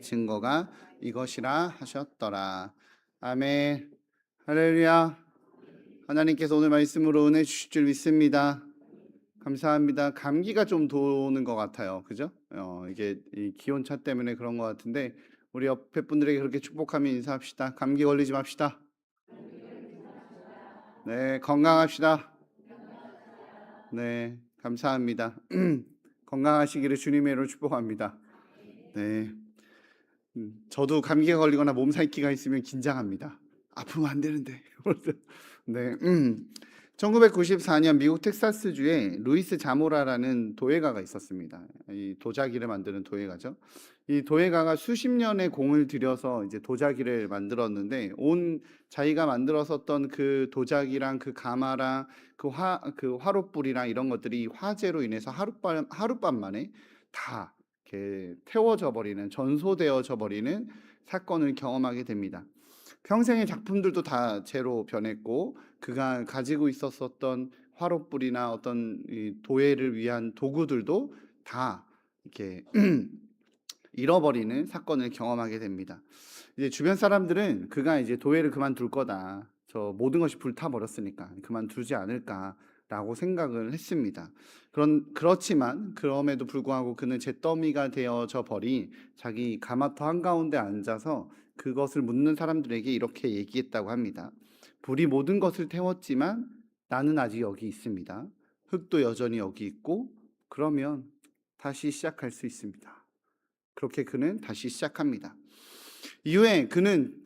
증거가 이것이라 하셨더라. 아멘. 할렐루야. 하나님께서 오늘 말씀으로 은혜 주실 줄 믿습니다. 감사합니다. 감기가 좀 도는 것 같아요. 그죠? 이게 이 기온차 때문에 그런 것 같은데 우리 옆에 분들에게 그렇게 축복하며 인사합시다. 감기 걸리지 맙시다. 네, 건강합시다. 네, 감사합니다. 건강하시기를 주님의 이름으로 축복합니다. 네. 저도 감기가 걸리거나 몸살기가 있으면 긴장합니다. 아프면 안 되는데. 네. 1994년 미국 텍사스주에 루이스 자모라라는 도예가가 있었습니다. 이 도자기를 만드는 도예가죠. 이 도예가가 수십 년의 공을 들여서 이제 도자기를 만들었는데 자기가 만들었었던 그 도자기랑 그 가마랑 그 화롯불이랑 이런 것들이 화재로 인해서 하룻밤 만에 다 이렇게 태워져 버리는, 전소되어져 버리는 사건을 경험하게 됩니다. 평생의 작품들도 다 재로 변했고 그가 가지고 있었던 화롯불이나 어떤 이 도예를 위한 도구들도 다 이렇게 잃어버리는 사건을 경험하게 됩니다. 이제 주변 사람들은 그가 이제 도예를 그만둘 거다. 저 모든 것이 불타 버렸으니까 그만두지 않을까라고 생각을 했습니다. 그렇지만 그럼에도 불구하고 그는 잿더미가 되어져 버린 자기 가마터 한가운데 앉아서 그것을 묻는 사람들에게 이렇게 얘기했다고 합니다. 불이 모든 것을 태웠지만 나는 아직 여기 있습니다. 흙도 여전히 여기 있고 그러면 다시 시작할 수 있습니다. 그렇게 그는 다시 시작합니다. 이후에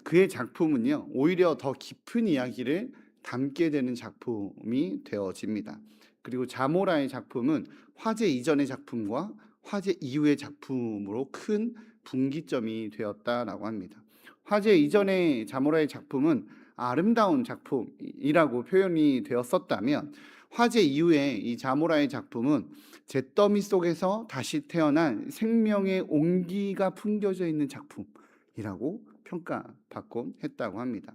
그의 작품은요, 오히려 더 깊은 이야기를 담게 되는 작품이 되어집니다. 그리고 자모라의 작품은 화재 이전의 작품과 화재 이후의 작품으로 큰 분기점이 되었다라고 합니다. 화재 이전의 자모라의 작품은 아름다운 작품이라고 표현이 되었었다면 화재 이후에 이 자모라의 작품은 잿더미 속에서 다시 태어난 생명의 온기가 풍겨져 있는 작품이라고 평가받곤 했다고 합니다.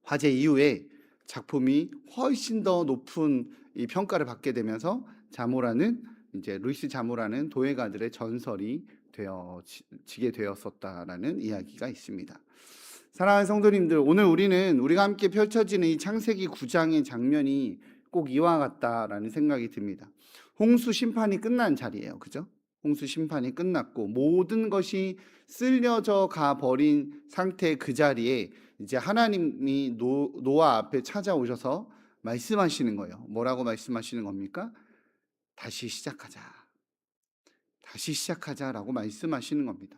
화재 이후에 작품이 훨씬 더 높은 이 평가를 받게 되면서 루이스 자모라는 도예가들의 전설이 되어지게 되었었다라는 이야기가 있습니다. 사랑하는 성도님들, 오늘 우리가 함께 펼쳐지는 이 창세기 9장의 장면이 꼭 이와 같다라는 생각이 듭니다. 홍수 심판이 끝난 자리예요. 그죠? 홍수 심판이 끝났고 모든 것이 쓸려져 가 버린 상태의 그 자리에 이제 하나님이 노아 앞에 찾아오셔서 말씀하시는 거예요. 뭐라고 말씀하시는 겁니까? 다시 시작하자. 다시 시작하자라고 말씀하시는 겁니다.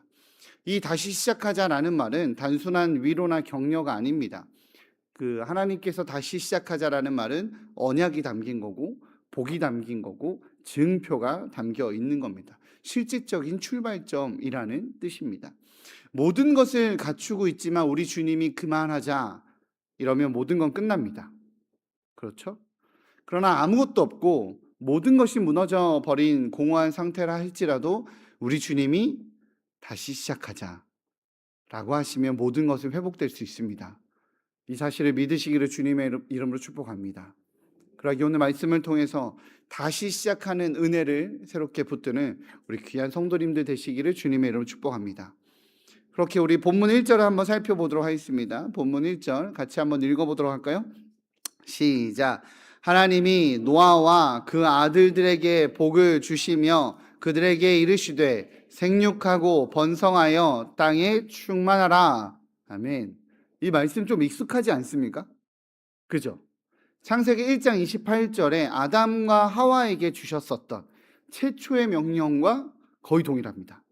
이 다시 시작하자라는 말은 단순한 위로나 격려가 아닙니다. 하나님께서 다시 시작하자라는 말은 언약이 담긴 거고 복이 담긴 거고 증표가 담겨 있는 겁니다. 실질적인 출발점이라는 뜻입니다. 모든 것을 갖추고 있지만 우리 주님이 그만하자 이러면 모든 건 끝납니다. 그렇죠? 그러나 아무것도 없고 모든 것이 무너져 버린 공허한 상태라 할지라도 우리 주님이 다시 시작하자 라고 하시면 모든 것이 회복될 수 있습니다. 이 사실을 믿으시기를 주님의 이름으로 축복합니다. 그러기 오늘 말씀을 통해서 다시 시작하는 은혜를 새롭게 붙드는 우리 귀한 성도님들 되시기를 주님의 이름으로 축복합니다. 그렇게 우리 본문 1절을 한번 살펴보도록 하겠습니다. 본문 1절 같이 한번 읽어보도록 할까요? 시작. 하나님이 노아와 그 아들들에게 복을 주시며 그들에게 이르시되 생육하고 번성하여 땅에 충만하라. 아멘. 이 말씀 좀 익숙하지 않습니까? 그죠? 창세기 1장 28절에 아담과 하와에게 주셨었던 최초의 명령과 거의 동일합니다.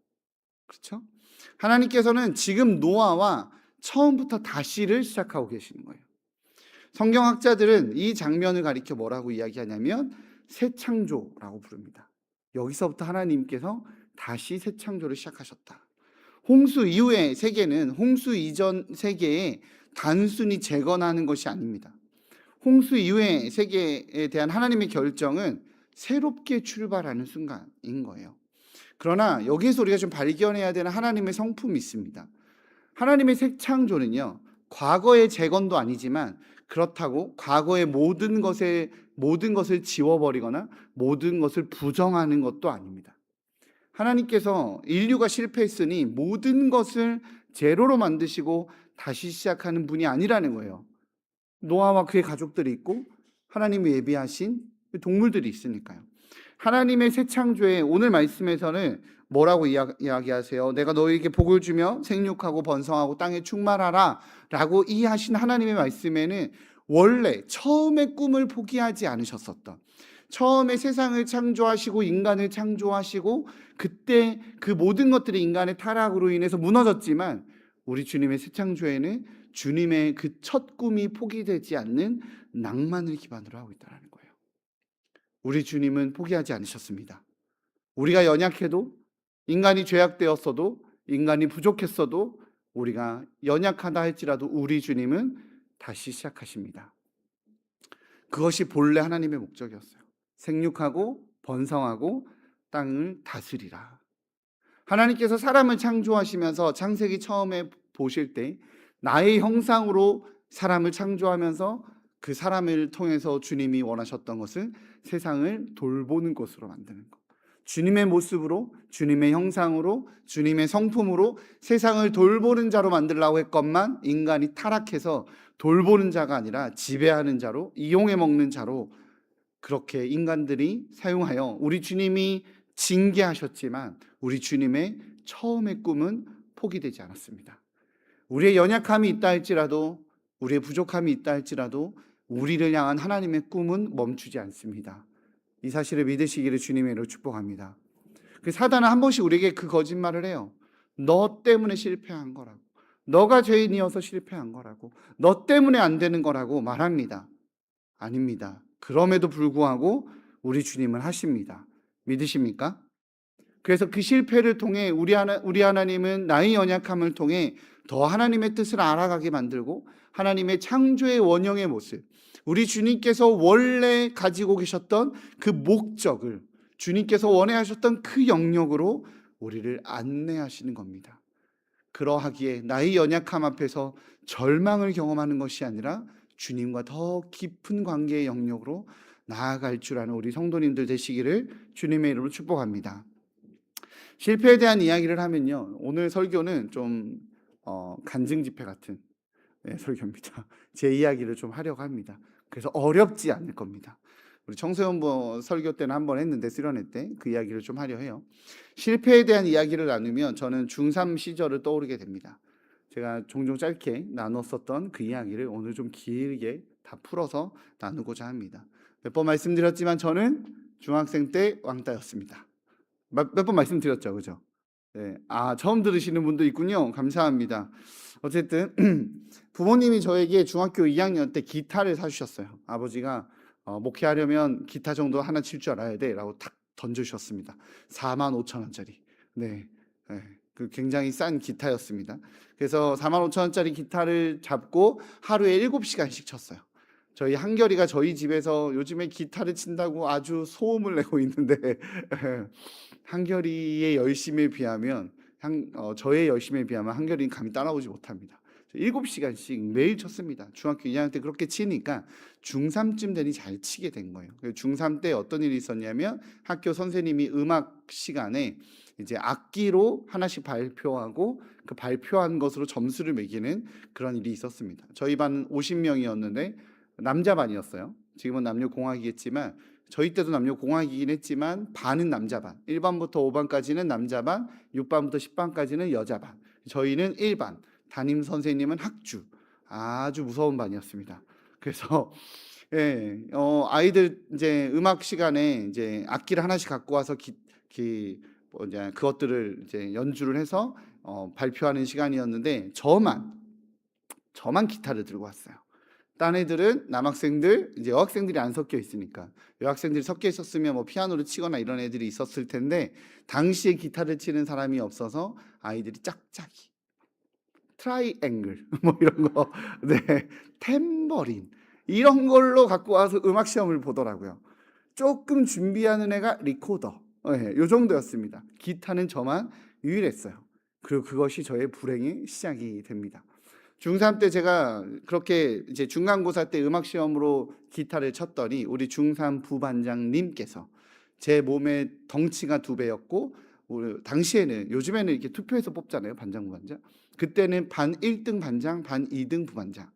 그렇죠? 하나님께서는 지금 노아와 처음부터 다시를 시작하고 계시는 거예요. 성경학자들은 이 장면을 가리켜 뭐라고 이야기하냐면 새 창조라고 부릅니다. 여기서부터 하나님께서 다시 새 창조를 시작하셨다. 홍수 이후의 세계는 홍수 이전 세계에 단순히 재건하는 것이 아닙니다. 홍수 이후의 세계에 대한 하나님의 결정은 새롭게 출발하는 순간인 거예요. 그러나 여기에서 우리가 좀 발견해야 되는 하나님의 성품이 있습니다. 하나님의 새 창조는요, 과거의 재건도 아니지만 그렇다고 과거의 모든 것을 지워버리거나 모든 것을 부정하는 것도 아닙니다. 하나님께서 인류가 실패했으니 모든 것을 제로로 만드시고 다시 시작하는 분이 아니라는 거예요. 노아와 그의 가족들이 있고 하나님이 예비하신 동물들이 있으니까요. 하나님의 새 창조에 오늘 말씀에서는 뭐라고 이야기하세요? 내가 너희에게 복을 주며 생육하고 번성하고 땅에 충만하라 라고 이해하신 하나님의 말씀에는 원래 처음의 꿈을 포기하지 않으셨었던, 처음에 세상을 창조하시고 인간을 창조하시고 그때 그 모든 것들이 인간의 타락으로 인해서 무너졌지만 우리 주님의 새 창조에는 주님의 그 첫 꿈이 포기되지 않는 낭만을 기반으로 하고 있다는 거예요. 우리 주님은 포기하지 않으셨습니다. 우리가 연약해도, 인간이 죄악되었어도, 인간이 부족했어도, 우리가 연약하다 할지라도 우리 주님은 다시 시작하십니다. 그것이 본래 하나님의 목적이었어요. 생육하고 번성하고 땅을 다스리라. 하나님께서 사람을 창조하시면서 창세기 처음에 보실 때 나의 형상으로 사람을 창조하면서 그 사람을 통해서 주님이 원하셨던 것은 세상을 돌보는 것으로 만드는 것. 주님의 모습으로, 주님의 형상으로, 주님의 성품으로 세상을 돌보는 자로 만들려고 했건만 인간이 타락해서 돌보는 자가 아니라 지배하는 자로, 이용해 먹는 자로 그렇게 인간들이 사용하여 우리 주님이 징계하셨지만 우리 주님의 처음의 꿈은 포기되지 않았습니다. 우리의 연약함이 있다 할지라도, 우리의 부족함이 있다 할지라도 우리를 향한 하나님의 꿈은 멈추지 않습니다. 이 사실을 믿으시기를 주님의 이름으로 축복합니다. 그 사단은 한 번씩 우리에게 그 거짓말을 해요. 너 때문에 실패한 거라고, 너가 죄인이어서 실패한 거라고, 너 때문에 안 되는 거라고 말합니다. 아닙니다. 그럼에도 불구하고 우리 주님은 하십니다. 믿으십니까? 그래서 그 실패를 통해 우리 하나님은 나의 연약함을 통해 더 하나님의 뜻을 알아가게 만들고 하나님의 창조의 원형의 모습, 우리 주님께서 원래 가지고 계셨던 그 목적을, 주님께서 원하셨던 그 영역으로 우리를 안내하시는 겁니다. 그러하기에 나의 연약함 앞에서 절망을 경험하는 것이 아니라 주님과 더 깊은 관계의 영역으로 나아갈 줄 아는 우리 성도님들 되시기를 주님의 이름으로 축복합니다. 실패에 대한 이야기를 하면요, 오늘 설교는 좀 간증 집회 같은 설교입니다. 제 이야기를 좀 하려고 합니다. 그래서 어렵지 않을 겁니다. 우리 청소년부 설교 때는 한번 했는데, 수련회 때 그 이야기를 좀 하려 해요. 실패에 대한 이야기를 나누면 저는 중3 시절을 떠오르게 됩니다. 제가 종종 짧게 나눴었던 그 이야기를 오늘 좀 길게 다 풀어서 나누고자 합니다. 몇 번 말씀드렸지만 저는 중학생 때 왕따였습니다. 몇 번 말씀드렸죠, 그죠? 네. 처음 들으시는 분도 있군요. 감사합니다. 어쨌든 부모님이 저에게 중학교 2학년 때 기타를 사주셨어요. 아버지가 목회하려면 기타 정도 하나 칠 줄 알아야 돼 라고 탁 던져주셨습니다. 45,000원짜리. 네. 그 굉장히 싼 기타였습니다. 그래서 45,000원짜리 기타를 잡고 하루에 7시간씩 쳤어요. 저희 한결이가 저희 집에서 요즘에 기타를 친다고 아주 소음을 내고 있는데 한결이의 열심에 비하면 저의 열심에 비하면 한결이는 감히 따라오지 못합니다. 7시간씩 매일 쳤습니다. 중학교 2학년 때 그렇게 치니까 중3쯤 되니 잘 치게 된 거예요. 중3 때 어떤 일이 있었냐면 학교 선생님이 음악 시간에 이제 악기로 하나씩 발표하고 그 발표한 것으로 점수를 매기는 그런 일이 있었습니다. 저희 반 50명이었는데 남자 반이었어요. 지금은 남녀공학이겠지만 저희 때도 남녀공학이긴 했지만 반은 남자 반, 1반부터 5반까지는 남자 반, 6반부터 10반까지는 여자 반, 저희는 1반, 담임 선생님은 학주, 아주 무서운 반이었습니다. 그래서 아이들 이제 음악 시간에 이제 악기를 하나씩 갖고 와서 이제 그것들을 이제 연주를 해서 발표하는 시간이었는데 저만 기타를 들고 왔어요. 딴 애들은 남학생들, 이제 여학생들이 안 섞여 있으니까, 여학생들이 섞여 있었으면 뭐 피아노를 치거나 이런 애들이 있었을 텐데 당시에 기타를 치는 사람이 없어서 아이들이 짝짝이, 트라이앵글 뭐 이런 거, 네, 탬버린 이런 걸로 갖고 와서 음악 시험을 보더라고요. 조금 준비하는 애가 리코더, 요 정도였습니다. 기타는 저만 유일했어요. 그리고 그것이 저의 불행의 시작이 됩니다. 중3 때 제가 그렇게 이제 중간고사 때 음악 시험으로 기타를 쳤더니 우리 중3 부반장님께서 제 몸의 덩치가 2배였고 당시에는 요즘에는 이렇게 투표해서 뽑잖아요, 반장, 부반장. 그때는 반 1등 반장, 반 2등 부반장.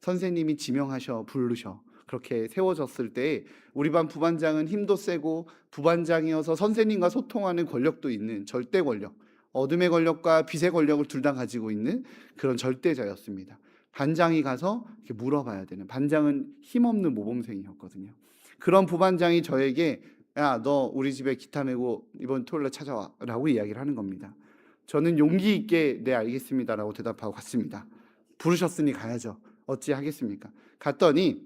선생님이 지명하셔 부르셔. 그렇게 세워졌을 때 우리 반 부반장은 힘도 세고 부반장이어서 선생님과 소통하는 권력도 있는 절대 권력, 어둠의 권력과 빛의 권력을 둘 다 가지고 있는 그런 절대자였습니다. 반장이 가서 이렇게 물어봐야 되는, 반장은 힘없는 모범생이었거든요. 그런 부반장이 저에게 야, 너 우리 집에 기타 메고 이번 토요일에 찾아와 라고 이야기를 하는 겁니다. 저는 용기 있게 네 알겠습니다 라고 대답하고 갔습니다. 부르셨으니 가야죠. 어찌 하겠습니까? 갔더니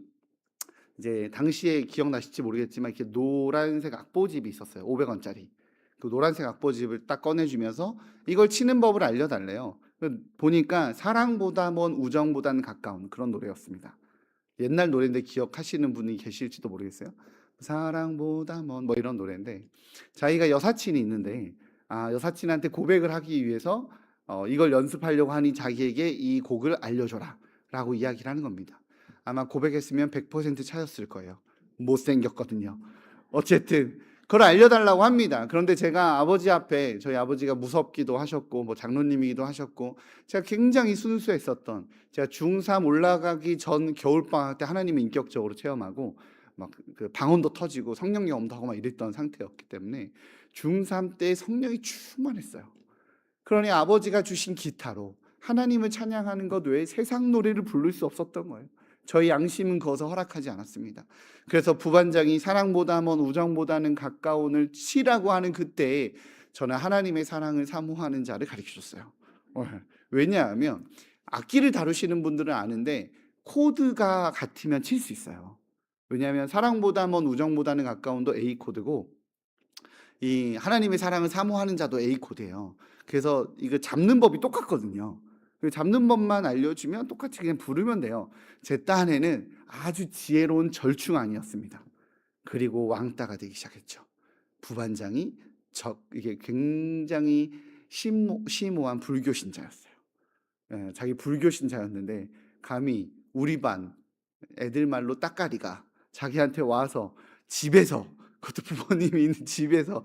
이제 당시에 기억나실지 모르겠지만 이렇게 노란색 악보집이 있었어요. 500원짜리. 그 노란색 악보집을 딱 꺼내주면서 이걸 치는 법을 알려달래요. 보니까 사랑보다 먼 우정보다는 가까운 그런 노래였습니다. 옛날 노래인데 기억하시는 분이 계실지도 모르겠어요. 사랑보다 먼 뭐 이런 노래인데 자기가 여사친이 있는데 여사친한테 고백을 하기 위해서 이걸 연습하려고 하니 자기에게 이 곡을 알려줘라 라고 이야기를 하는 겁니다. 아마 고백했으면 100% 차였을 거예요. 못생겼거든요. 어쨌든 그걸 알려달라고 합니다. 그런데 제가 아버지 앞에, 저희 아버지가 무섭기도 하셨고 뭐 장로님이기도 하셨고 제가 굉장히 순수했었던, 제가 중3 올라가기 전 겨울방학 때 하나님을 인격적으로 체험하고 막 그 방언도 터지고 성령 경험도 하고 막 이랬던 상태였기 때문에 중3 때 성령이 충만했어요. 그러니 아버지가 주신 기타로 하나님을 찬양하는 것 외에 세상 노래를 부를 수 없었던 거예요. 저희 양심은 거기서 허락하지 않았습니다. 그래서 부반장이 사랑보다 먼 우정보다는 가까운을 치라고 하는 그때에 저는 하나님의 사랑을 사모하는 자를 가르쳐줬어요. 왜냐하면 악기를 다루시는 분들은 아는데 코드가 같으면 칠 수 있어요. 왜냐하면 사랑보다 먼 우정보다는 가까운도 A 코드고 이 하나님의 사랑을 사모하는 자도 A 코드예요. 그래서 이거 잡는 법이 똑같거든요. 잡는 법만 알려주면 똑같이 그냥 부르면 돼요. 제 딴에는 아주 지혜로운 절충안이었습니다. 그리고 왕따가 되기 시작했죠. 부반장이 이게 굉장히 심오한 불교 신자였어요. 자기 불교 신자였는데 감히 우리 반 애들 말로 따까리가 자기한테 와서 집에서, 그것도 부모님이 있는 집에서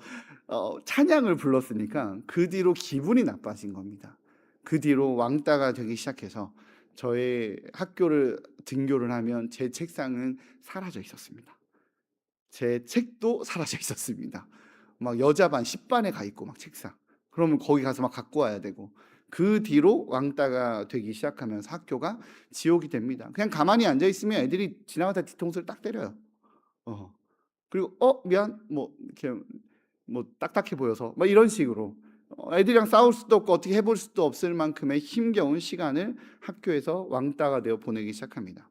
찬양을 불렀으니까 그 뒤로 기분이 나빠진 겁니다. 그 뒤로 왕따가 되기 시작해서 저의 학교를 등교를 하면 제 책상은 사라져 있었습니다. 제 책도 사라져 있었습니다. 막 여자반 10반에 가 있고 막 책상. 그러면 거기 가서 막 갖고 와야 되고. 그 뒤로 왕따가 되기 시작하면서 학교가 지옥이 됩니다. 그냥 가만히 앉아 있으면 애들이 지나가다 뒤통수를 딱 때려요. 그리고 미안 뭐 이렇게 뭐 딱딱해 보여서 막 이런 식으로 애들이랑 싸울 수도 없고 어떻게 해볼 수도 없을 만큼의 힘겨운 시간을 학교에서 왕따가 되어 보내기 시작합니다.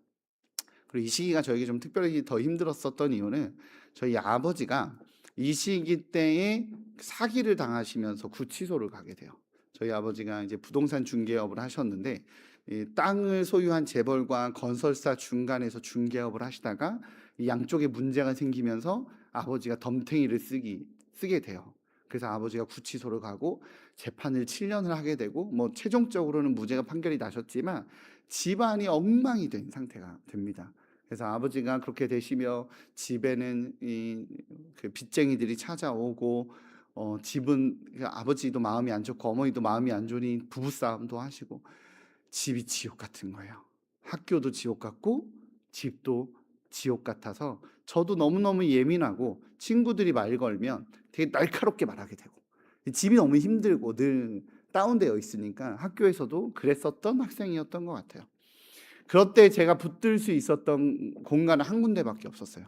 그리고 이 시기가 저에게 좀 특별히 더 힘들었었던 이유는 저희 아버지가 이 시기 때에 사기를 당하시면서 구치소를 가게 돼요. 저희 아버지가 이제 부동산 중개업을 하셨는데 이 땅을 소유한 재벌과 건설사 중간에서 중개업을 하시다가 이 양쪽에 문제가 생기면서 아버지가 덤탱이를 쓰게 돼요. 그래서 아버지가 구치소를 가고 재판을 7년을 하게 되고 뭐 최종적으로는 무죄가 판결이 나셨지만 집안이 엉망이 된 상태가 됩니다. 그래서 아버지가 그렇게 되시며 집에는 그 빚쟁이들이 찾아오고 집은 아버지도 마음이 안 좋고 어머니도 마음이 안 좋으니 부부싸움도 하시고 집이 지옥 같은 거예요. 학교도 지옥 같고 집도 지옥 같아서 저도 너무너무 예민하고 친구들이 말 걸면 되게 날카롭게 말하게 되고 집이 너무 힘들고 늘 다운되어 있으니까 학교에서도 그랬었던 학생이었던 것 같아요. 그럴 때 제가 붙들 수 있었던 공간은 한 군데밖에 없었어요.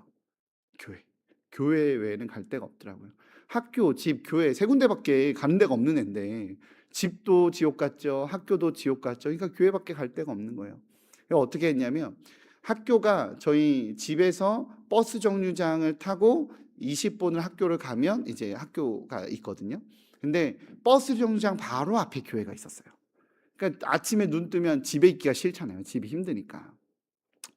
교회. 교회 외에는 갈 데가 없더라고요. 학교, 집, 교회 세 군데밖에 가는 데가 없는 앤데 집도 지옥 같죠. 학교도 지옥 같죠. 그러니까 교회밖에 갈 데가 없는 거예요. 그래서 어떻게 했냐면 학교가 저희 집에서 버스 정류장을 타고 20분을 학교를 가면 이제 학교가 있거든요. 근데 버스 정류장 바로 앞에 교회가 있었어요. 그러니까 아침에 눈 뜨면 집에 있기가 싫잖아요. 집이 힘드니까.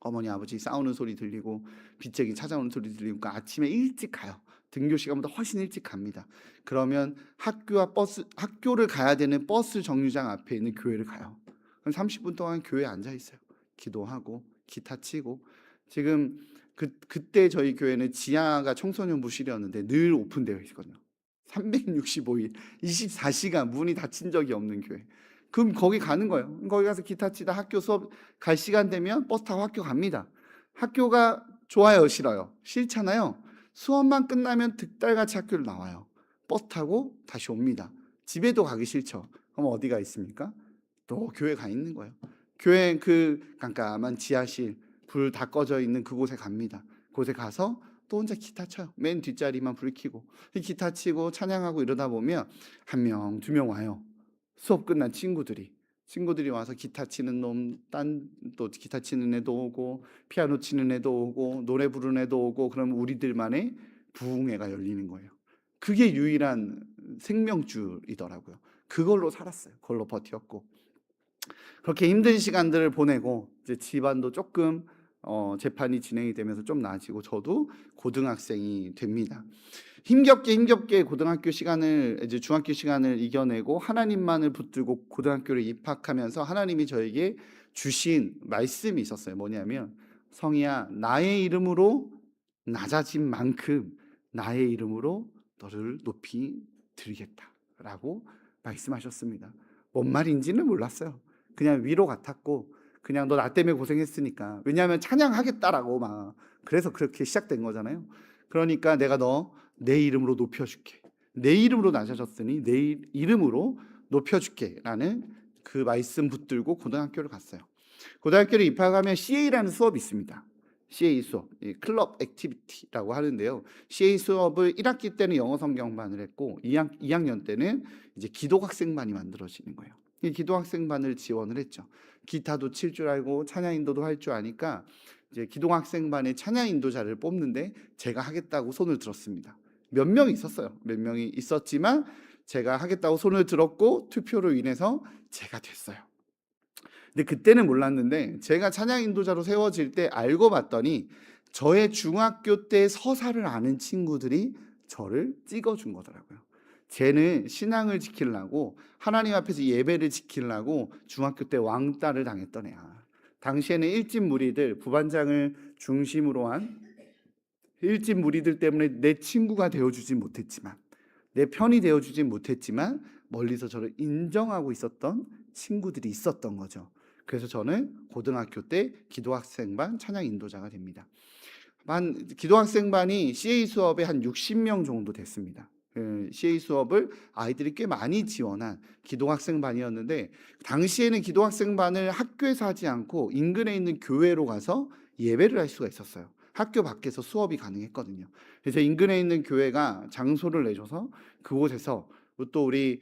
어머니 아버지 싸우는 소리 들리고 빚쟁이 찾아오는 소리 들리니까 아침에 일찍 가요. 등교 시간보다 훨씬 일찍 갑니다. 그러면 학교를 가야 되는 버스 정류장 앞에 있는 교회를 가요. 그럼 30분 동안 교회에 앉아 있어요. 기도하고 기타 치고. 지금 그때 저희 교회는 지하가 청소년 부실이었는데 늘 오픈되어 있거든요. 365일 24시간 문이 닫힌 적이 없는 교회. 그럼 거기 가는 거예요. 거기 가서 기타 치다 학교 수업 갈 시간 되면 버스 타고 학교 갑니다. 학교가 좋아요, 싫어요? 싫잖아요. 수업만 끝나면 득달같이 학교를 나와요. 버스 타고 다시 옵니다. 집에도 가기 싫죠. 그럼 어디가 있습니까? 또 교회 가 있는 거예요. 교회 그 깜깜한 지하실 불 다 꺼져 있는 그곳에 갑니다. 그곳에 가서 또 혼자 기타 쳐요. 맨 뒷자리만 불 켜고 기타 치고 찬양하고 이러다 보면 한 명, 두 명 와요. 수업 끝난 친구들이 와서 기타 치는 놈, 또 기타 치는 애도 오고 피아노 치는 애도 오고 노래 부르는 애도 오고, 그럼 우리들만의 부흥회가 열리는 거예요. 그게 유일한 생명줄이더라고요. 그걸로 살았어요. 그걸로 버텼고, 그렇게 힘든 시간들을 보내고 이제 집안도 조금 재판이 진행이 되면서 좀 나아지고 저도 고등학생이 됩니다. 힘겹게 고등학교 시간을, 이제 중학교 시간을 이겨내고 하나님만을 붙들고 고등학교를 입학하면서 하나님이 저에게 주신 말씀이 있었어요. 뭐냐면, 성희야, 나의 이름으로 낮아진 만큼 나의 이름으로 너를 높이 드리겠다라고 말씀하셨습니다. 뭔 말인지는 몰랐어요. 그냥 위로 같았고, 그냥 너 나 때문에 고생했으니까, 왜냐하면 찬양하겠다라고 막, 그래서 그렇게 시작된 거잖아요. 그러니까 내가 너 내 이름으로 높여줄게, 내 이름으로 낮아졌으니 내 이름으로 높여줄게 라는 그 말씀 붙들고 고등학교를 갔어요. 고등학교를 입학하면 CA라는 수업이 있습니다. CA 수업, 클럽 액티비티라고 하는데요. CA 수업을 1학기 때는 영어 성경반을 했고 2학년 때는 이제 기도학생반이 만들어지는 거예요. 이 기도학생반을 지원을 했죠. 기타도 칠 줄 알고 찬양 인도도 할 줄 아니까 이제 기도학생반의 찬양 인도자를 뽑는데 제가 하겠다고 손을 들었습니다. 몇 명이 있었어요. 몇 명이 있었지만 제가 하겠다고 손을 들었고 투표로 인해서 제가 됐어요. 근데 그때는 몰랐는데 제가 찬양 인도자로 세워질 때 알고 봤더니 저의 중학교 때 서사를 아는 친구들이 저를 찍어준 거더라고요. 쟤는 신앙을 지키려고, 하나님 앞에서 예배를 지키려고 중학교 때 왕따를 당했던 애야. 당시에는 일진 무리들, 부반장을 중심으로 한 일진 무리들 때문에 내 친구가 되어주진 못했지만, 내 편이 되어주진 못했지만 멀리서 저를 인정하고 있었던 친구들이 있었던 거죠. 그래서 저는 고등학교 때 기도학생반 찬양 인도자가 됩니다. 기도학생반이 CA 수업에 한 60명 정도 됐습니다. CA 수업을 아이들이 꽤 많이 지원한 기도학생반이었는데, 당시에는 기도학생반을 학교에서 하지 않고 인근에 있는 교회로 가서 예배를 할 수가 있었어요. 학교 밖에서 수업이 가능했거든요. 그래서 인근에 있는 교회가 장소를 내줘서 그곳에서 또 우리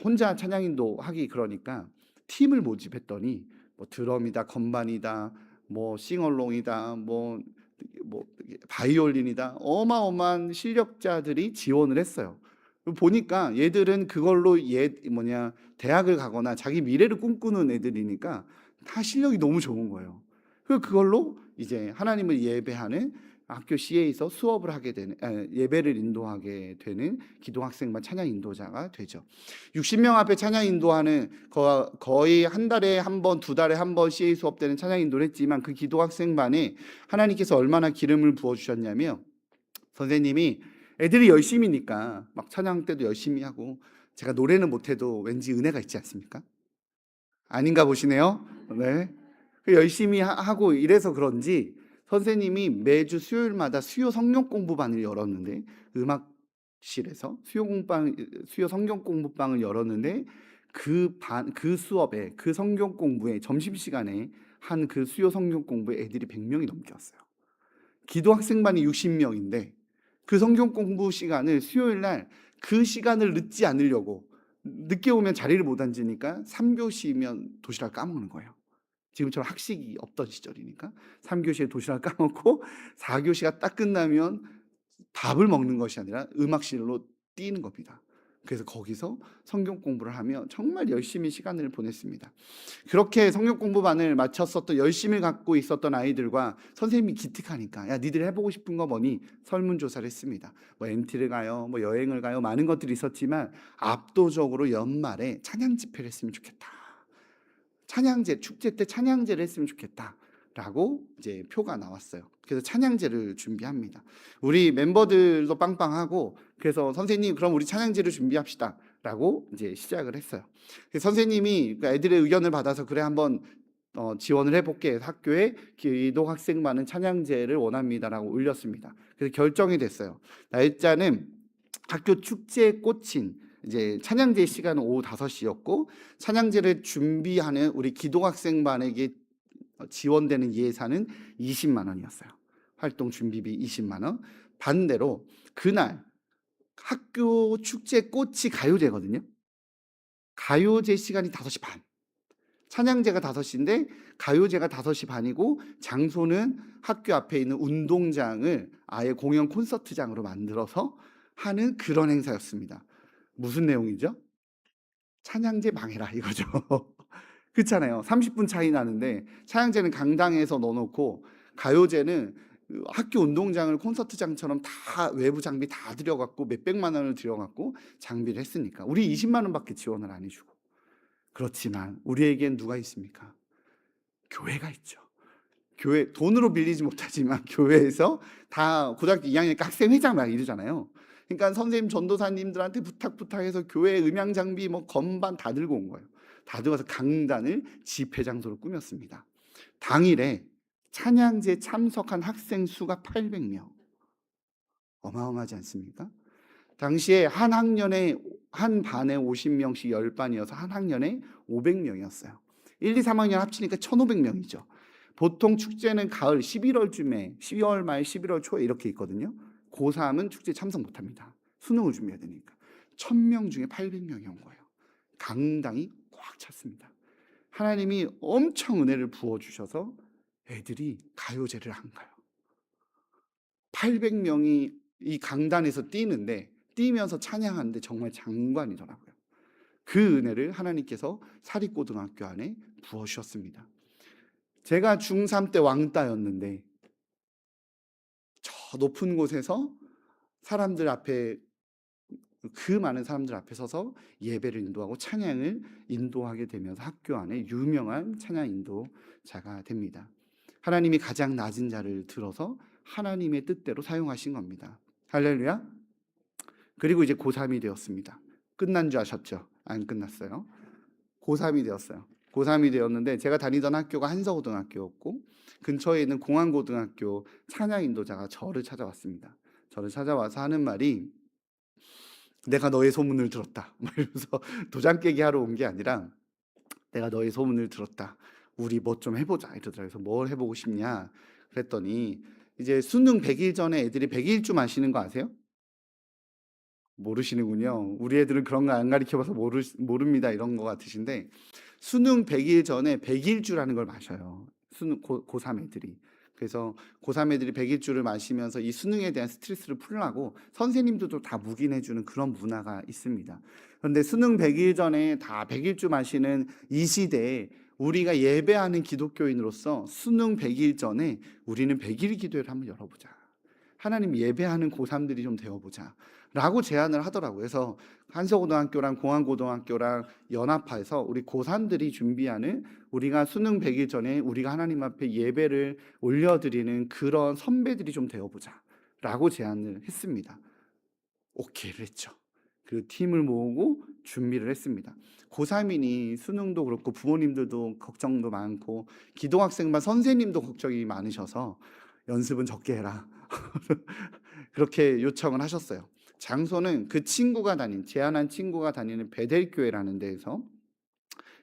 혼자 찬양인도 하기 그러니까 팀을 모집했더니 뭐 드럼이다, 건반이다, 뭐 싱얼롱이다, 뭐 바이올린이다, 어마어마한 실력자들이 지원을 했어요. 보니까 얘들은 그걸로 대학을 가거나 자기 미래를 꿈꾸는 애들이니까 다 실력이 너무 좋은 거예요. 그걸로 이제 하나님을 예배하는 학교 CA에서 수업을 하게 되는, 예배를 인도하게 되는 기도학생반 찬양 인도자가 되죠. 60명 앞에 찬양 인도하는, 거의 한 달에 한 번, 두 달에 한 번 CA 수업 때는 찬양 인도를 했지만, 그 기도학생반에 하나님께서 얼마나 기름을 부어주셨냐면, 선생님이 애들이 열심히니까 막 찬양 때도 열심히 하고, 제가 노래는 못해도 왠지 은혜가 있지 않습니까? 아닌가 보시네요. 네. 열심히 하고 이래서 그런지 선생님이 매주 수요일마다 수요 성경 공부반을 열었는데, 음악실에서 수요 성경 공부방을 열었는데, 그 수업에, 그 성경 공부에, 점심시간에 한 그 수요 성경 공부에 애들이 100명이 넘게 왔어요. 기도학생반이 60명인데 그 성경 공부 시간을 수요일 날, 그 시간을 늦지 않으려고, 늦게 오면 자리를 못 앉으니까 3교시면 도시락 까먹는 거예요. 지금처럼 학식이 없던 시절이니까 3교시에 도시락 까먹고 4교시가 딱 끝나면 밥을 먹는 것이 아니라 음악실로 뛰는 겁니다. 그래서 거기서 성경 공부를 하며 정말 열심히 시간을 보냈습니다. 그렇게 성경 공부반을 마쳤었던, 열심히 갖고 있었던 아이들과 선생님이 기특하니까, 야, 니들 해보고 싶은 거 뭐니? 설문조사를 했습니다. 뭐 MT를 가요, 뭐 여행을 가요, 많은 것들이 있었지만 압도적으로 연말에 찬양 집회를 했으면 좋겠다, 찬양제, 축제 때 찬양제를 했으면 좋겠다 라고 이제 표가 나왔어요. 그래서 찬양제를 준비합니다. 우리 멤버들도 빵빵하고, 그래서 선생님 그럼 우리 찬양제를 준비합시다 라고 이제 시작을 했어요. 그래서 선생님이 애들의 의견을 받아서 그래 한번 지원을 해볼게, 학교에 기독 학생만은 찬양제를 원합니다라고 올렸습니다. 그래서 결정이 됐어요. 날짜는 학교 축제에 꽂힌 이제 찬양제 시간은 오후 5시였고, 찬양제를 준비하는 우리 기독학생반에게 지원되는 예산은 20만 원이었어요. 활동 준비비 20만 원. 반대로 그날 학교 축제 꽃이 가요제거든요. 가요제 시간이 5시 반. 찬양제가 5시인데 가요제가 5시 반이고, 장소는 학교 앞에 있는 운동장을 아예 공연 콘서트장으로 만들어서 하는 그런 행사였습니다. 무슨 내용이죠? 찬양제 망해라 이거죠. 그렇잖아요. 30분 차이 나는데 찬양제는 강당에서 넣어놓고 가요제는 그 학교 운동장을 콘서트장처럼 다 외부 장비 다 들여갖고 몇백만 원을 들여갖고 장비를 했으니까 우리 20만 원밖에 지원을 안 해주고. 그렇지만 우리에겐 누가 있습니까? 교회가 있죠. 교회 돈으로 빌리지 못하지만 교회에서 다 고등학교 2학년 학생회장 막 이러잖아요. 그러니까 선생님 전도사님들한테 부탁해서 교회 음향 장비 뭐 건반 다 들고 온 거예요. 다 들어가서 강단을 집회 장소로 꾸몄습니다. 당일에 찬양제 참석한 학생 수가 800명. 어마어마하지 않습니까? 당시에 한 학년에 한 반에 50명씩 10반이어서 한 학년에 500명이었어요. 1, 2, 3학년 합치니까 1,500명이죠. 보통 축제는 가을 11월쯤에 12월 말 11월 초에 이렇게 있거든요. 고3은 축제 참석 못합니다. 수능을 준비해야 되니까. 1,000명 중에 800명이 온 거예요. 강당이 꽉 찼습니다. 하나님이 엄청 은혜를 부어주셔서 애들이 가요제를 한 거예요. 800명이 이 강단에서 뛰는데, 뛰면서 찬양하는데 정말 장관이더라고요. 그 은혜를 하나님께서 사립고등학교 안에 부어주셨습니다. 제가 중3 때 왕따였는데 저 높은 곳에서 사람들 앞에, 그 많은 사람들 앞에 서서 예배를 인도하고 찬양을 인도하게 되면서 학교 안에 유명한 찬양 인도자가 됩니다. 하나님이 가장 낮은 자를 들어서 하나님의 뜻대로 사용하신 겁니다. 할렐루야. 그리고 이제 고3이 되었습니다. 끝난 줄 아셨죠? 안 끝났어요. 고3이 되었어요. 고3이 되었는데 제가 다니던 학교가 한서고등학교였고, 근처에 있는 공안고등학교 찬양 인도자가 저를 찾아왔습니다. 저를 찾아와서 하는 말이, 내가 너의 소문을 들었다. 이러면서 도장 깨기 하러 온 게 아니라, 내가 너의 소문을 들었다. 우리 뭐 좀 해보자 이러더라고요. 그래서 뭘 해보고 싶냐 그랬더니, 이제 수능 100일 전에 애들이 100일주 마시는 거 아세요? 모르시는군요. 우리 애들은 그런 거 안 가르쳐봐서 모릅니다 이런 거 같으신데, 수능 100일 전에 100일주라는 걸 마셔요. 수능 고3 애들이. 그래서 고3 애들이 100일주를 마시면서 이 수능에 대한 스트레스를 풀라고 선생님들도 다 묵인해주는 그런 문화가 있습니다. 그런데 수능 100일 전에 다 100일주 마시는 이 시대에 우리가 예배하는 기독교인으로서 수능 100일 전에 우리는 100일 기도회를 한번 열어보자. 하나님 예배하는 고3들이 좀 되어보자 라고 제안을 하더라고요. 그래서 한서고등학교랑 공안고등학교랑 연합해서 우리 고3들이 준비하는, 우리가 수능 100일 전에 우리가 하나님 앞에 예배를 올려드리는 그런 선배들이 좀 되어보자 라고 제안을 했습니다. 오케이를 했죠. 그 팀을 모으고 준비를 했습니다. 고3이니 수능도 그렇고 부모님들도 걱정도 많고 기독학생반 선생님도 걱정이 많으셔서 연습은 적게 해라 그렇게 요청을 하셨어요. 장소는 그 친구가 제안한 친구가 다니는 베델교회라는 데에서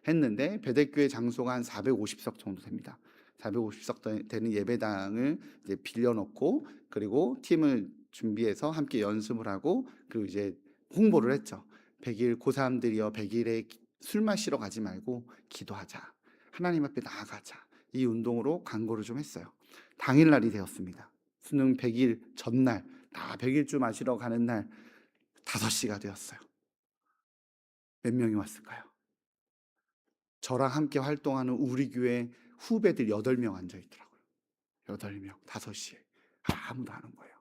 했는데, 베델교회 장소가 한 450석 정도 됩니다. 450석 되는 예배당을 이제 빌려놓고, 그리고 팀을 준비해서 함께 연습을 하고, 그리고 이제 홍보를 했죠. 100일 고3들이여 100일에 술 마시러 가지 말고 기도하자. 하나님 앞에 나아가자. 이 운동으로 광고를 좀 했어요. 당일날이 되었습니다. 수능 100일 전날, 다 100일주 마시러 가는 날 5시가 되었어요. 몇 명이 왔을까요? 저랑 함께 활동하는 우리 교회 후배들 8명 앉아있더라고요. 8명, 5시에. 아무도 안 온 거예요.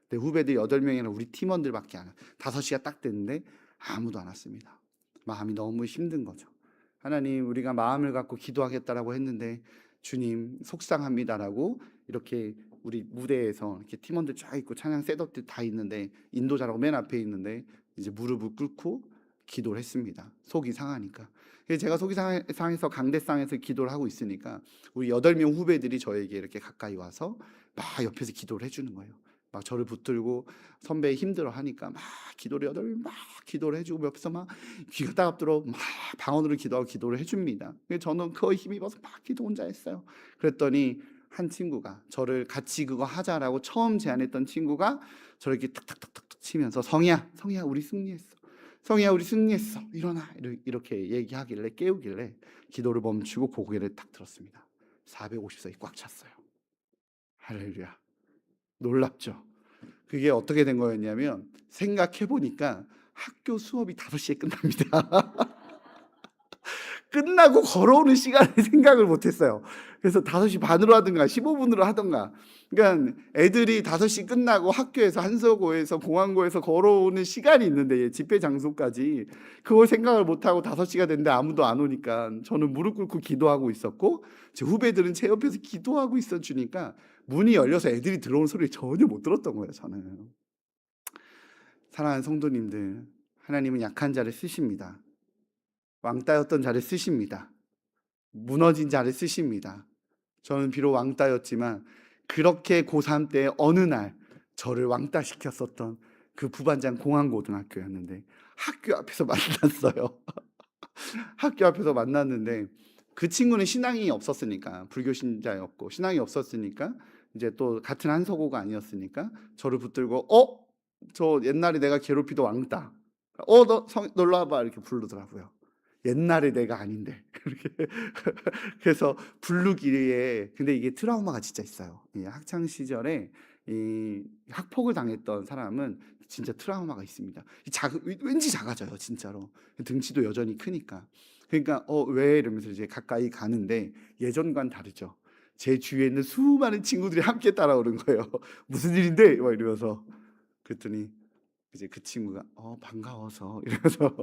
내 후배들 8명이나 우리 팀원들밖에 안 와요. 5시가 딱 됐는데 아무도 안 왔습니다. 마음이 너무 힘든 거죠. 하나님, 우리가 마음을 갖고 기도하겠다라고 했는데 주님 속상합니다라고 이렇게 우리 무대에서 이렇게 팀원들 쫙 있고 찬양 셋업들 다 있는데 인도자라고 맨 앞에 있는데 이제 무릎을 꿇고 기도를 했습니다. 속이 상하니까. 그래서 제가 속이 상해서 강대상에서 기도를 하고 있으니까 우리 8명 후배들이 저에게 이렇게 가까이 와서 막 옆에서 기도를 해주는 거예요. 막 저를 붙들고 선배 힘들어 하니까 막 기도를 8명 막 기도를 해주고 옆에서 막 귀가 따갑도록 막 방언으로 기도하고 기도를 해줍니다. 그래서 저는 그거 힘입어서 막 기도 혼자 했어요. 그랬더니 한 친구가 저를 같이 그거 하자라고 처음 제안했던 친구가 저를 이렇게 탁탁탁탁 치면서 성희야 우리 승리했어. 성희야 우리 승리했어. 일어나. 이렇게 얘기하길래 깨우길래 기도를 멈추고 고개를 딱 들었습니다. 450석이 꽉 찼어요. 할렐루야. 놀랍죠. 그게 어떻게 된 거였냐면 생각해 보니까 학교 수업이 5시에 끝납니다. 끝나고 걸어오는 시간을 생각을 못했어요. 그래서 5시 반으로 하든가 15분으로 하든가. 그러니까 애들이 5시 끝나고 학교에서 한서고에서 공항고에서 걸어오는 시간이 있는데 집회 장소까지 그걸 생각을 못하고 5시가 됐는데 아무도 안 오니까 저는 무릎 꿇고 기도하고 있었고 제 후배들은 제 옆에서 기도하고 있어 주니까 문이 열려서 애들이 들어오는 소리를 전혀 못 들었던 거예요. 저는. 사랑하는 성도님들, 하나님은 약한 자를 쓰십니다. 왕따였던 자를 쓰십니다. 무너진 자를 쓰십니다. 저는 비록 왕따였지만 그렇게 고3 때 어느 날 저를 왕따시켰었던 그 부반장 공항고등학교였는데 학교 앞에서 만났어요. 학교 앞에서 만났는데 그 친구는 신앙이 없었으니까 불교 신자였고 신앙이 없었으니까 이제 또 같은 한서고가 아니었으니까 저를 붙들고 저 옛날에 내가 괴롭히던 왕따 너 놀러 와봐 이렇게 부르더라고요. 옛날에 내가 아닌데 이렇게 그래서 부르기에 근데 이게 트라우마가 진짜 있어요. 학창 시절에 이 학폭을 당했던 사람은 진짜 트라우마가 있습니다. 왠지 작아져요, 진짜로. 등치도 여전히 크니까. 그러니까 왜 이러면서 이제 가까이 가는데 예전과는 다르죠. 제 주위에 있는 수많은 친구들이 함께 따라오는 거예요. 무슨 일인데? 막 이러면서 그랬더니 이제 그 친구가 반가워서 이러면서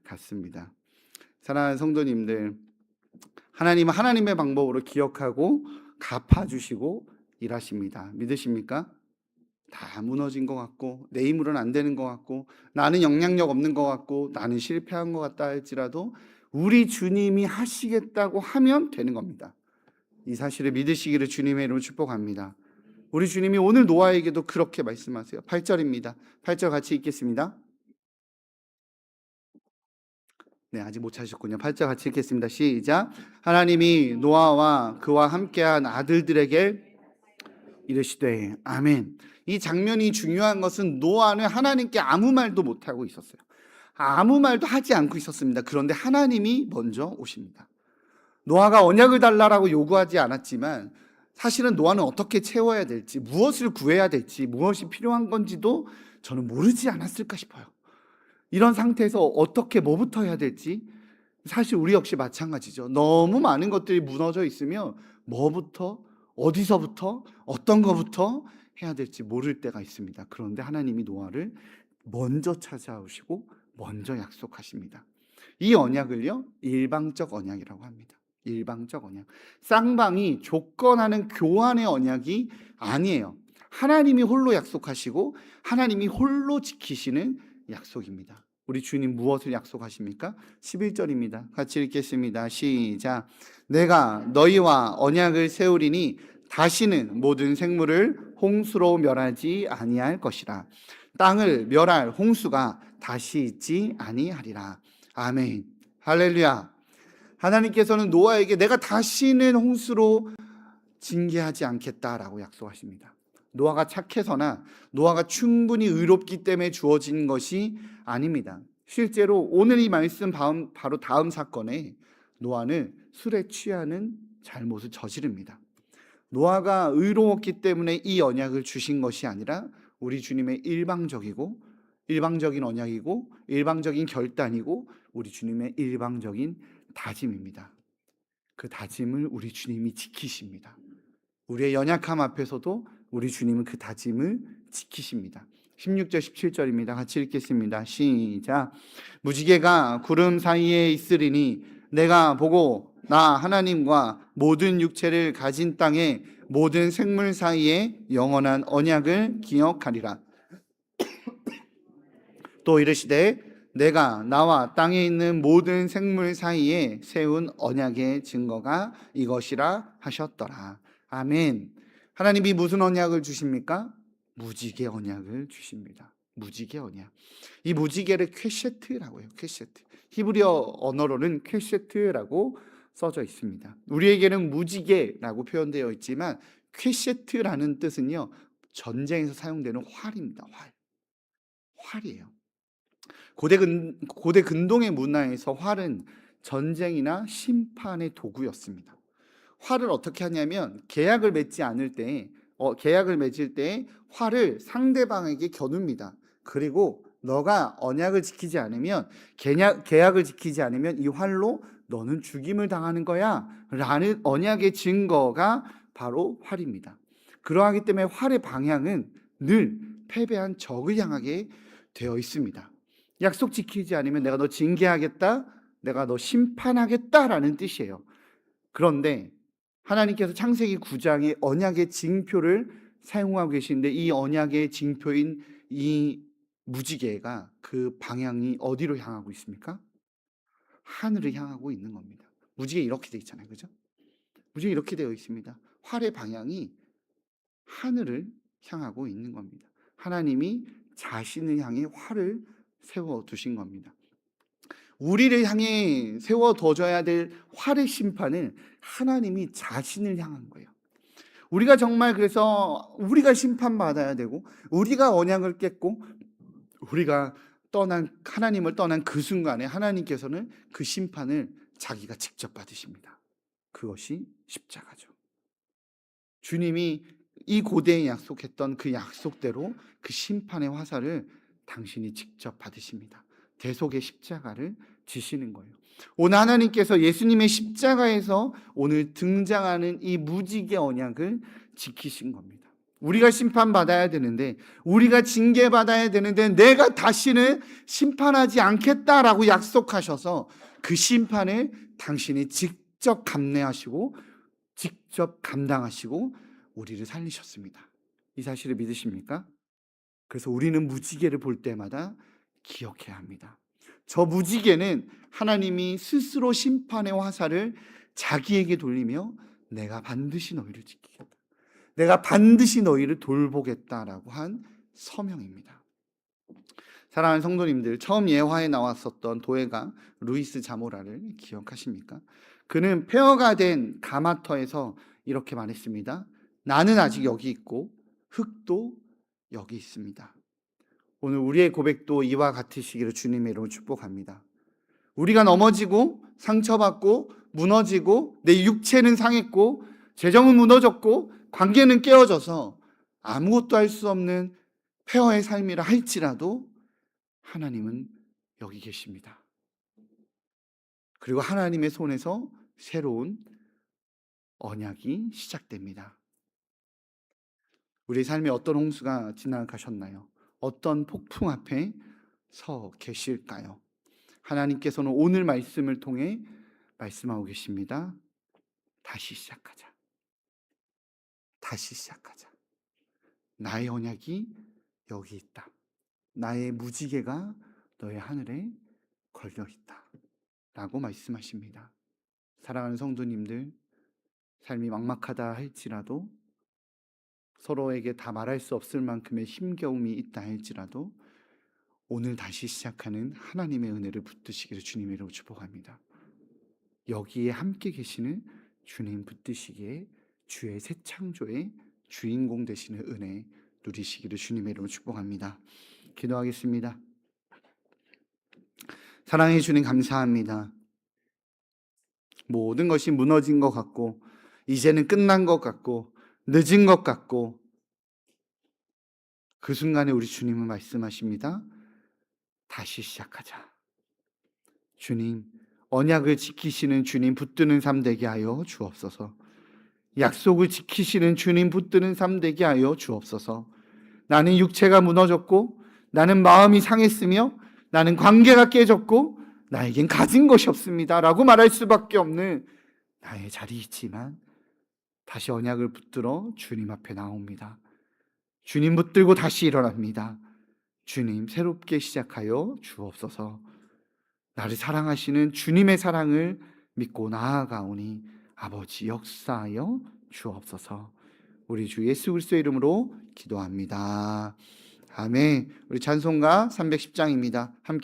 갔습니다. 사랑하는 성도님들, 하나님은 하나님의 방법으로 기억하고 갚아주시고 일하십니다. 믿으십니까? 다 무너진 것 같고 내 힘으로는 안 되는 것 같고 나는 영향력 없는 것 같고 나는 실패한 것 같다 할지라도 우리 주님이 하시겠다고 하면 되는 겁니다. 이 사실을 믿으시기를 주님의 이름으로 축복합니다. 우리 주님이 오늘 노아에게도 그렇게 말씀하세요. 8절입니다. 8절 같이 읽겠습니다. 네, 아직 못 찾으셨군요. 8절 같이 읽겠습니다. 시작. 하나님이 노아와 그와 함께한 아들들에게 이르시되 아멘. 이 장면이 중요한 것은 노아는 하나님께 아무 말도 못하고 있었어요. 아무 말도 하지 않고 있었습니다. 그런데 하나님이 먼저 오십니다. 노아가 언약을 달라라고 요구하지 않았지만 사실은 노아는 어떻게 채워야 될지, 무엇을 구해야 될지, 무엇이 필요한 건지도 저는 모르지 않았을까 싶어요. 이런 상태에서 어떻게 뭐부터 해야 될지 사실 우리 역시 마찬가지죠. 너무 많은 것들이 무너져 있으면 뭐부터 어디서부터 어떤 것부터 해야 될지 모를 때가 있습니다. 그런데 하나님이 노아를 먼저 찾아오시고 먼저 약속하십니다. 이 언약을요 일방적 언약이라고 합니다. 일방적 언약. 쌍방이 조건하는 교환의 언약이 아니에요. 하나님이 홀로 약속하시고 하나님이 홀로 지키시는 약속입니다. 우리 주님 무엇을 약속하십니까? 11절입니다. 같이 읽겠습니다. 시작. 내가 너희와 언약을 세우리니 다시는 모든 생물을 홍수로 멸하지 아니할 것이라. 땅을 멸할 홍수가 다시 있지 아니하리라. 아멘. 할렐루야. 하나님께서는 노아에게 내가 다시는 홍수로 징계하지 않겠다라고 약속하십니다. 노아가 착해서나 노아가 충분히 의롭기 때문에 주어진 것이 아닙니다. 실제로 오늘 이 말씀 바로 다음 사건에 노아는 술에 취하는 잘못을 저지릅니다. 노아가 의로웠기 때문에 이 언약을 주신 것이 아니라 우리 주님의 일방적인 언약이고 일방적인 결단이고 우리 주님의 일방적인 다짐입니다. 그 다짐을 우리 주님이 지키십니다. 우리의 연약함 앞에서도 우리 주님은 그 다짐을 지키십니다. 16절 17절입니다. 같이 읽겠습니다. 시작. 무지개가 구름 사이에 있으리니 내가 보고 나 하나님과 모든 육체를 가진 땅의 모든 생물 사이에 영원한 언약을 기억하리라. 또 이르시되 내가 나와 땅에 있는 모든 생물 사이에 세운 언약의 증거가 이것이라 하셨더라. 아멘. 하나님이 무슨 언약을 주십니까? 무지개 언약을 주십니다. 무지개 언약. 이 무지개를 퀘셰트라고 해요. 퀘셰트. 히브리어 언어로는 퀘셰트라고 써져 있습니다. 우리에게는 무지개라고 표현되어 있지만 퀘셰트라는 뜻은요, 전쟁에서 사용되는 활입니다. 활이에요. 고대 근동의 문화에서 활은 전쟁이나 심판의 도구였습니다. 활을 어떻게 하냐면 계약을 맺을 때 활을 상대방에게 겨눕니다. 그리고 너가 언약을 지키지 않으면, 계약을 지키지 않으면 이 활로 너는 죽임을 당하는 거야 라는 언약의 증거가 바로 활입니다. 그러하기 때문에 활의 방향은 늘 패배한 적을 향하게 되어 있습니다. 약속 지키지 않으면 내가 너 징계하겠다, 내가 너 심판하겠다라는 뜻이에요. 그런데 하나님께서 창세기 9장에 언약의 징표를 사용하고 계시는데, 이 언약의 징표인 이 무지개가 그 방향이 어디로 향하고 있습니까? 하늘을 향하고 있는 겁니다. 무지개 이렇게 되어 있잖아요, 그죠? 무지개 이렇게 되어 있습니다. 활의 방향이 하늘을 향하고 있는 겁니다. 하나님이 자신을 향해 활을 세워두신 겁니다. 우리를 향해 세워둬줘야 될 활의 심판은 하나님이 자신을 향한 거예요. 우리가 정말 그래서 우리가 심판받아야 되고, 우리가 언약을 깼고 우리가 하나님을 떠난 그 순간에 하나님께서는 그 심판을 자기가 직접 받으십니다. 그것이 십자가죠. 주님이 이 고대에 약속했던 그 약속대로 그 심판의 화살을 당신이 직접 받으십니다. 대속의 십자가를 지시는 거예요. 오늘 하나님께서 예수님의 십자가에서 오늘 등장하는 이 무지개 언약을 지키신 겁니다. 우리가 심판받아야 되는데, 우리가 징계받아야 되는데 내가 다시는 심판하지 않겠다라고 약속하셔서 그 심판을 당신이 직접 감내하시고 직접 감당하시고 우리를 살리셨습니다. 이 사실을 믿으십니까? 그래서 우리는 무지개를 볼 때마다 기억해야 합니다. 저 무지개는 하나님이 스스로 심판의 화살을 자기에게 돌리며 내가 반드시 너희를 지키겠다, 내가 반드시 너희를 돌보겠다라고 한 서명입니다. 사랑하는 성도님들, 처음 예화에 나왔었던 도예가 루이스 자모라를 기억하십니까? 그는 폐허가 된 가마터에서 이렇게 말했습니다. 나는 아직 여기 있고 흙도 여기 있습니다. 오늘 우리의 고백도 이와 같으시기를 주님의 이름으로 축복합니다. 우리가 넘어지고 상처받고 무너지고 내 육체는 상했고 재정은 무너졌고 관계는 깨어져서 아무것도 할 수 없는 폐허의 삶이라 할지라도 하나님은 여기 계십니다. 그리고 하나님의 손에서 새로운 언약이 시작됩니다. 우리 삶에 어떤 홍수가 지나가셨나요? 어떤 폭풍 앞에 서 계실까요? 하나님께서는 오늘 말씀을 통해 말씀하고 계십니다. 다시 시작하자. 다시 시작하자. 나의 언약이 여기 있다. 나의 무지개가 너의 하늘에 걸려 있다. 라고 말씀하십니다. 사랑하는 성도님들, 삶이 막막하다 할지라도, 서로에게 다 말할 수 없을 만큼의 힘겨움이 있다 할지라도 오늘 다시 시작하는 하나님의 은혜를 붙드시기를 주님의 이름으로 축복합니다. 여기에 함께 계시는 주님 붙드시기에 주의 새 창조의 주인공 되시는 은혜 누리시기를 주님의 이름으로 축복합니다. 기도하겠습니다. 사랑해 주님 감사합니다. 모든 것이 무너진 것 같고 이제는 끝난 것 같고 늦은 것 같고, 그 순간에 우리 주님은 말씀하십니다. 다시 시작하자. 주님, 언약을 지키시는 주님 붙드는 삶 되게 하여 주옵소서. 약속을 지키시는 주님 붙드는 삶 되게 하여 주옵소서. 나는 육체가 무너졌고 나는 마음이 상했으며 나는 관계가 깨졌고 나에겐 가진 것이 없습니다 라고 말할 수밖에 없는 나의 자리이지만 다시 언약을 붙들어 주님 앞에 나옵니다. 주님 붙들고 다시 일어납니다. 주님 새롭게 시작하여 주옵소서. 나를 사랑하시는 주님의 사랑을 믿고 나아가오니 아버지 역사하여 주옵소서. 우리 주 예수 그리스도의 이름으로 기도합니다. 아멘. 우리 찬송가 310장입니다. 함께